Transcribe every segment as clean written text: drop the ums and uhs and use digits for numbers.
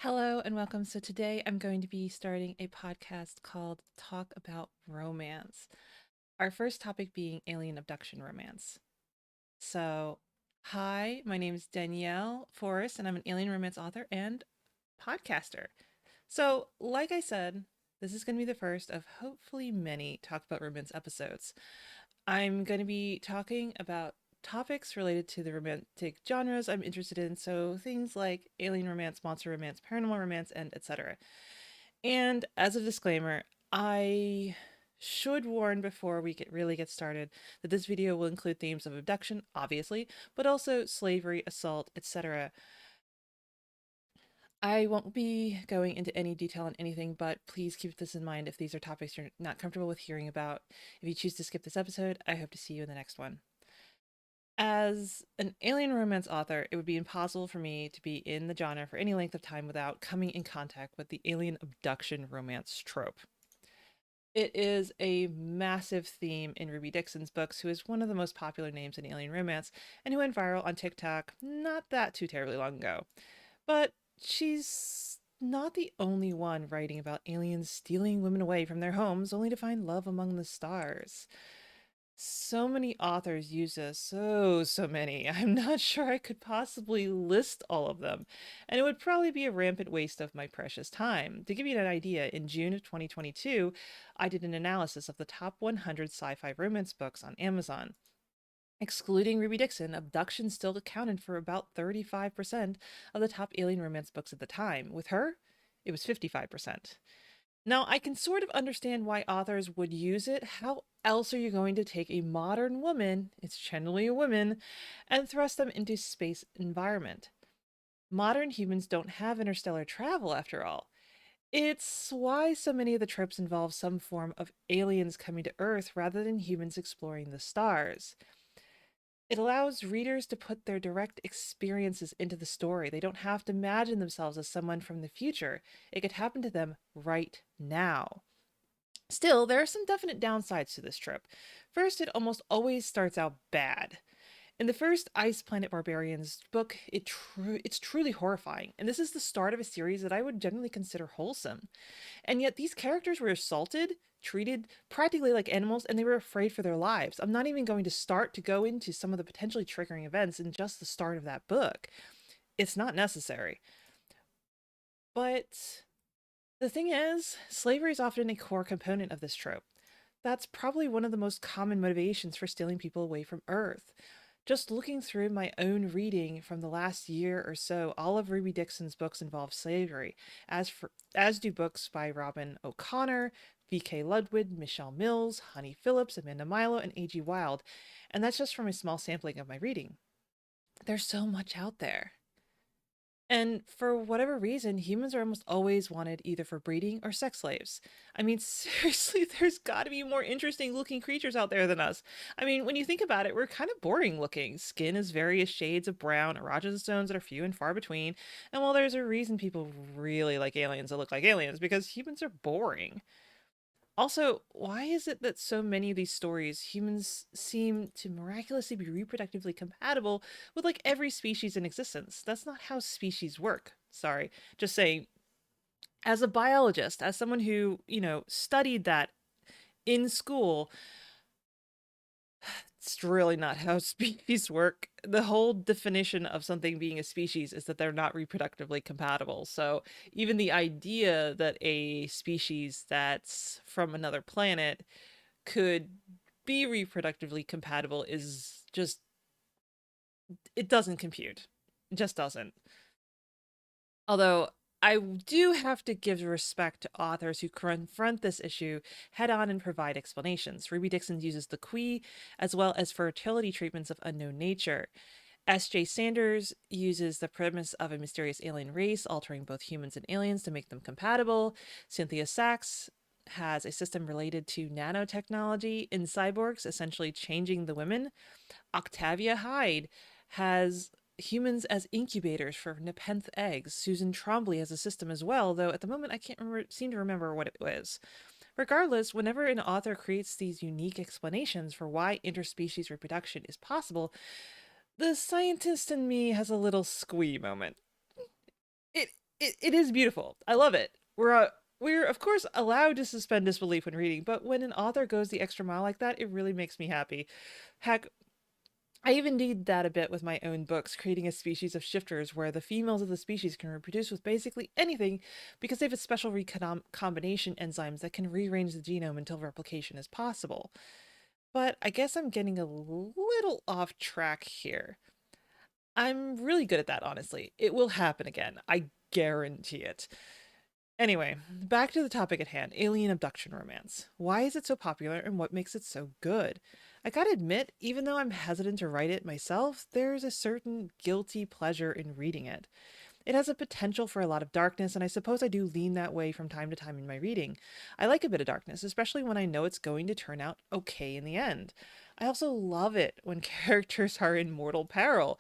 Hello and welcome. So today I'm going to be starting a podcast called Talk About Romance. Our first topic being alien abduction romance. So, hi, my name is Danielle Forrest and I'm an alien romance author and podcaster. So, like I said, this is going to be the first of hopefully many Talk About Romance episodes. I'm going to be talking about topics related to the romantic genres I'm interested in, so things like alien romance, monster romance, paranormal romance, and etc. And as a disclaimer, I should warn before we really get started that this video will include themes of abduction, obviously, but also slavery, assault, etc. I won't be going into any detail on anything, but please keep this in mind if these are topics you're not comfortable with hearing about. If you choose to skip this episode, I hope to see you in the next one. As an alien romance author, it would be impossible for me to be in the genre for any length of time without coming in contact with the alien abduction romance trope. It is a massive theme in Ruby Dixon's books, who is one of the most popular names in alien romance and who went viral on TikTok not that too terribly long ago. But she's not the only one writing about aliens stealing women away from their homes only to find love among the stars. So many authors use this, so many. I'm not sure I could possibly list all of them, and it would probably be a rampant waste of my precious time. To give you an idea, in June of 2022, I did an analysis of the top 100 sci-fi romance books on Amazon. Excluding Ruby Dixon, Abduction still accounted for about 35% of the top alien romance books at the time. With her, it was 55%. Now, I can sort of understand why authors would use it. How else are you going to take a modern woman, it's generally a woman, and thrust them into space environment? Modern humans don't have interstellar travel, after all. It's why so many of the tropes involve some form of aliens coming to Earth rather than humans exploring the stars. It allows readers to put their direct experiences into the story. They don't have to imagine themselves as someone from the future. It could happen to them right now. Still, there are some definite downsides to this trope. First, it almost always starts out bad. In the first Ice Planet Barbarians book, it's truly horrifying, and this is the start of a series that I would generally consider wholesome. And yet these characters were assaulted, treated practically like animals, and they were afraid for their lives. I'm not even going to start to go into some of the potentially triggering events in just the start of that book. It's not necessary. But the thing is, slavery is often a core component of this trope. That's probably one of the most common motivations for stealing people away from Earth. Just looking through my own reading from the last year or so, all of Ruby Dixon's books involve slavery, as do books by Robin O'Connor, V.K. Ludwig, Michelle Mills, Honey Phillips, Amanda Milo, and A.G. Wild, and that's just from a small sampling of my reading. There's so much out there. And for whatever reason, humans are almost always wanted either for breeding or sex slaves. I mean, seriously, there's got to be more interesting looking creatures out there than us. I mean, when you think about it, we're kind of boring looking. Skin is various shades of brown, erogenous zones that are few and far between. And while there's a reason people really like aliens that look like aliens, because humans are boring. Also, why is it that so many of these stories, humans seem to miraculously be reproductively compatible with like every species in existence? That's not how species work. Sorry, just saying, as a biologist, as someone who, studied that in school, it's really not how species work. The whole definition of something being a species is that they're not reproductively compatible. So even the idea that a species that's from another planet could be reproductively compatible is just, it doesn't compute. It just doesn't. Although I do have to give respect to authors who confront this issue head on and provide explanations. Ruby Dixon uses the Qui as well as fertility treatments of unknown nature. S.J. Sanders uses the premise of a mysterious alien race altering both humans and aliens to make them compatible. Cynthia Sachs has a system related to nanotechnology in cyborgs, essentially changing the women. Octavia Hyde has humans as incubators for Nepenthe eggs. Susan Trombley has a system as well, though at the moment I can't seem to remember what it was. Regardless, whenever an author creates these unique explanations for why interspecies reproduction is possible, the scientist in me has a little squee moment. It it is beautiful. I love it. We're of course allowed to suspend disbelief when reading, but when an author goes the extra mile like that, it really makes me happy. Heck, I even did that a bit with my own books, creating a species of shifters where the females of the species can reproduce with basically anything because they have a special recombination enzymes that can rearrange the genome until replication is possible. But I guess I'm getting a little off track here. I'm really good at that, honestly. It will happen again. I guarantee it. Anyway, back to the topic at hand, alien abduction romance. Why is it so popular and what makes it so good? I gotta admit, even though I'm hesitant to write it myself, there's a certain guilty pleasure in reading it. It has a potential for a lot of darkness, and I suppose I do lean that way from time to time in my reading. I like a bit of darkness, especially when I know it's going to turn out okay in the end. I also love it when characters are in mortal peril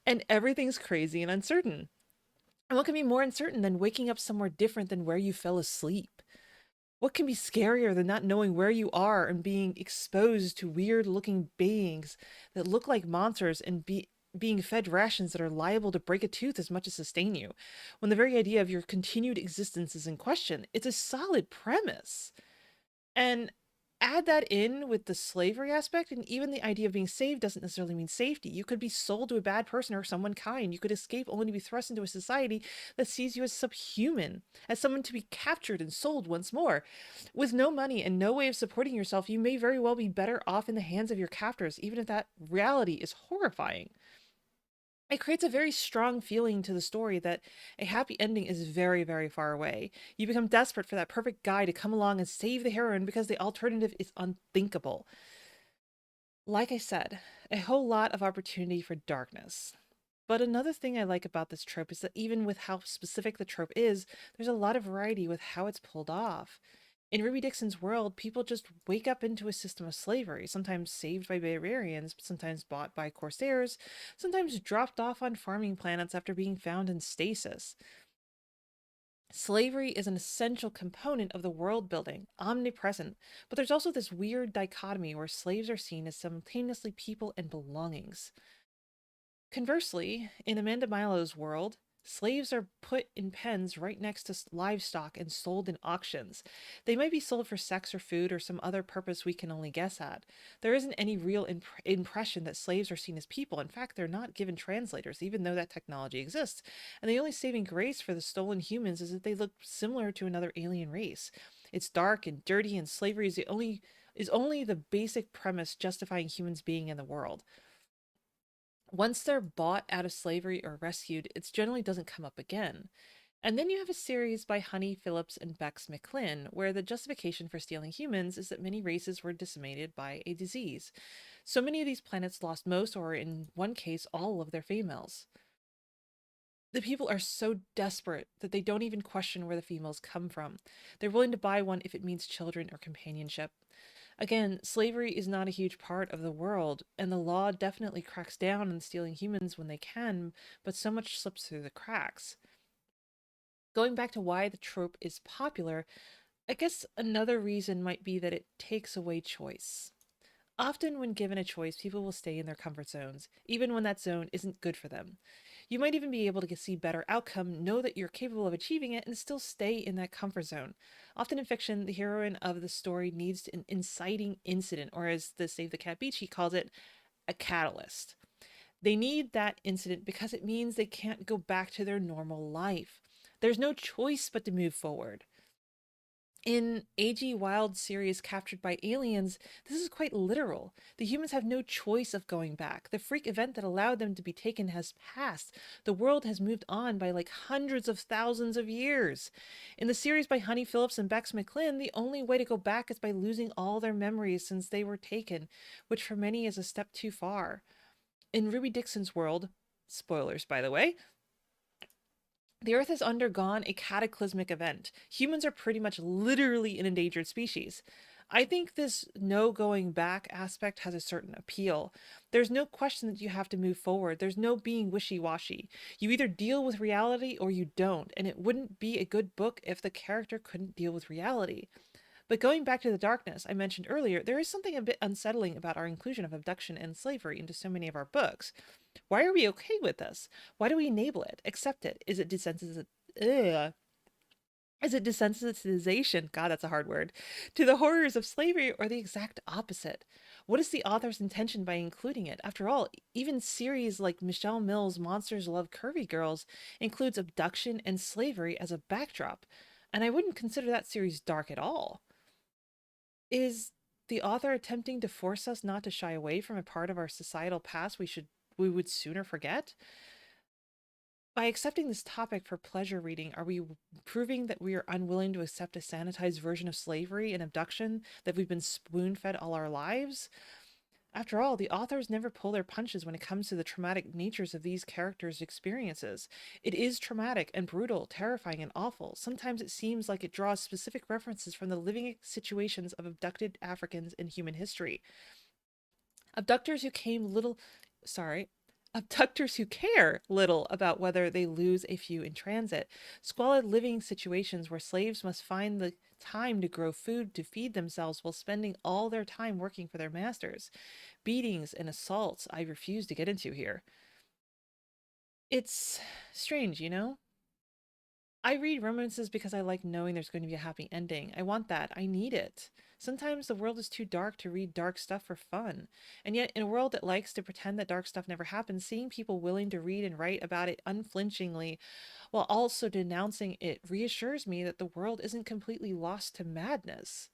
and everything's crazy and uncertain. And what can be more uncertain than waking up somewhere different than where you fell asleep? What can be scarier than not knowing where you are and being exposed to weird looking beings that look like monsters and being fed rations that are liable to break a tooth as much as sustain you, when the very idea of your continued existence is in question? It's a solid premise. And add that in with the slavery aspect, and even the idea of being saved doesn't necessarily mean safety. You could be sold to a bad person or someone kind. You could escape only to be thrust into a society that sees you as subhuman, as someone to be captured and sold once more. With no money and no way of supporting yourself, you may very well be better off in the hands of your captors, even if that reality is horrifying. It creates a very strong feeling to the story that a happy ending is very, very far away. You become desperate for that perfect guy to come along and save the heroine because the alternative is unthinkable. Like I said, a whole lot of opportunity for darkness. But another thing I like about this trope is that even with how specific the trope is, there's a lot of variety with how it's pulled off. In Ruby Dixon's world, people just wake up into a system of slavery, sometimes saved by barbarians, sometimes bought by corsairs, sometimes dropped off on farming planets after being found in stasis. Slavery is an essential component of the world building, omnipresent, but there's also this weird dichotomy where slaves are seen as simultaneously people and belongings. Conversely, in Amanda Milo's world, slaves are put in pens right next to livestock and sold in auctions. They might be sold for sex or food or some other purpose we can only guess at. There isn't any real impression that slaves are seen as people. In fact, they're not given translators, even though that technology exists. And the only saving grace for the stolen humans is that they look similar to another alien race. It's dark and dirty, and slavery is only the basic premise justifying humans being in the world. Once they're bought out of slavery or rescued, it generally doesn't come up again. And then you have a series by Honey Phillips and Bex McLinn, where the justification for stealing humans is that many races were decimated by a disease. So many of these planets lost most, or in one case, all of their females. The people are so desperate that they don't even question where the females come from. They're willing to buy one if it means children or companionship. Again, slavery is not a huge part of the world, and the law definitely cracks down on stealing humans when they can, but so much slips through the cracks. Going back to why the trope is popular, I guess another reason might be that it takes away choice. Often, when given a choice, people will stay in their comfort zones, even when that zone isn't good for them. You might even be able to see better outcome, know that you're capable of achieving it, and still stay in that comfort zone. Often in fiction, the heroine of the story needs an inciting incident, or as the Save the Cat Beachy calls it, a catalyst. They need that incident because it means they can't go back to their normal life. There's no choice but to move forward. In A.G. Wild's series Captured by Aliens, this is quite literal. The humans have no choice of going back. The freak event that allowed them to be taken has passed. The world has moved on by like hundreds of thousands of years. In the series by Honey Phillips and Bex McLinn, the only way to go back is by losing all their memories since they were taken, which for many is a step too far. In Ruby Dixon's world, spoilers by the way, the Earth has undergone a cataclysmic event. Humans are pretty much literally an endangered species. I think this no going back aspect has a certain appeal. There's no question that you have to move forward. There's no being wishy-washy. You either deal with reality or you don't, and it wouldn't be a good book if the character couldn't deal with reality. But going back to the darkness I mentioned earlier, there is something a bit unsettling about our inclusion of abduction and slavery into so many of our books. Why are we okay with this? Why do we enable it, accept it? ugh, is it desensitization? God, that's a hard word. To the horrors of slavery, or the exact opposite? What is the author's intention by including it? After all, even series like Michelle Mills' Monsters Love Curvy Girls includes abduction and slavery as a backdrop, and I wouldn't consider that series dark at all. Is the author attempting to force us not to shy away from a part of our societal past we would sooner forget? By accepting this topic for pleasure reading, are we proving that we are unwilling to accept a sanitized version of slavery and abduction that we've been spoon fed all our lives? After all, the authors never pull their punches when it comes to the traumatic natures of these characters' experiences. It is traumatic and brutal, terrifying and awful. Sometimes it seems like it draws specific references from the living situations of abducted Africans in human history. Abductors who came little, sorry, Abductors who care little about whether they lose a few in transit. Squalid living situations where slaves must find the time to grow food to feed themselves while spending all their time working for their masters. Beatings and assaults I refuse to get into here. It's strange, you know? I read romances because I like knowing there's going to be a happy ending. I want that. I need it. Sometimes the world is too dark to read dark stuff for fun. And yet, in a world that likes to pretend that dark stuff never happens, seeing people willing to read and write about it unflinchingly while also denouncing it reassures me that the world isn't completely lost to madness.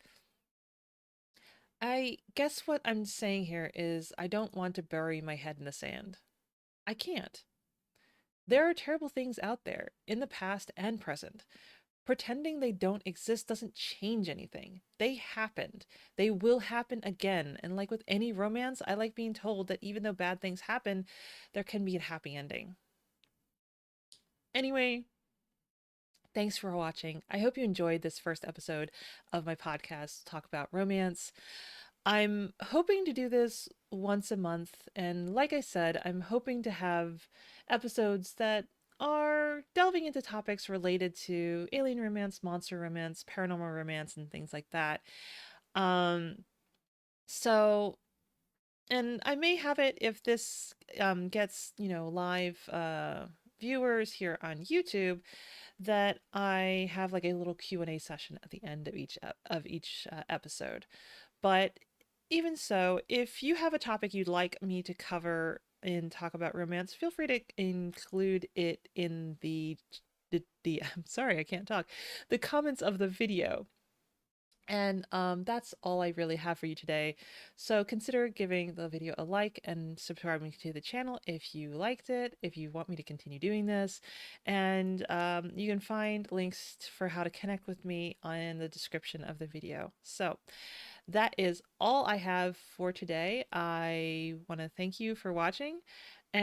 I guess what I'm saying here is I don't want to bury my head in the sand. I can't. There are terrible things out there, in the past and present. Pretending they don't exist doesn't change anything. They happened. They will happen again. And like with any romance, I like being told that even though bad things happen, there can be a happy ending. Anyway, thanks for watching. I hope you enjoyed this first episode of my podcast, Talk About Romance. I'm hoping to do this once a month. And like I said, I'm hoping to have episodes that are delving into topics related to alien romance, monster romance, paranormal romance, and things like that. Um, so, and I may have it if this gets, live viewers here on YouTube, that I have like a little Q&A session at the end of each episode. But even so, if you have a topic you'd like me to cover and talk about romance, feel free to include it in the I'm sorry, I can't talk. The comments of the video. And that's all I really have for you today. So consider giving the video a like and subscribing to the channel if you liked it, if you want me to continue doing this. And you can find links for how to connect with me in the description of the video. So that is all I have for today. I want to thank you for watching,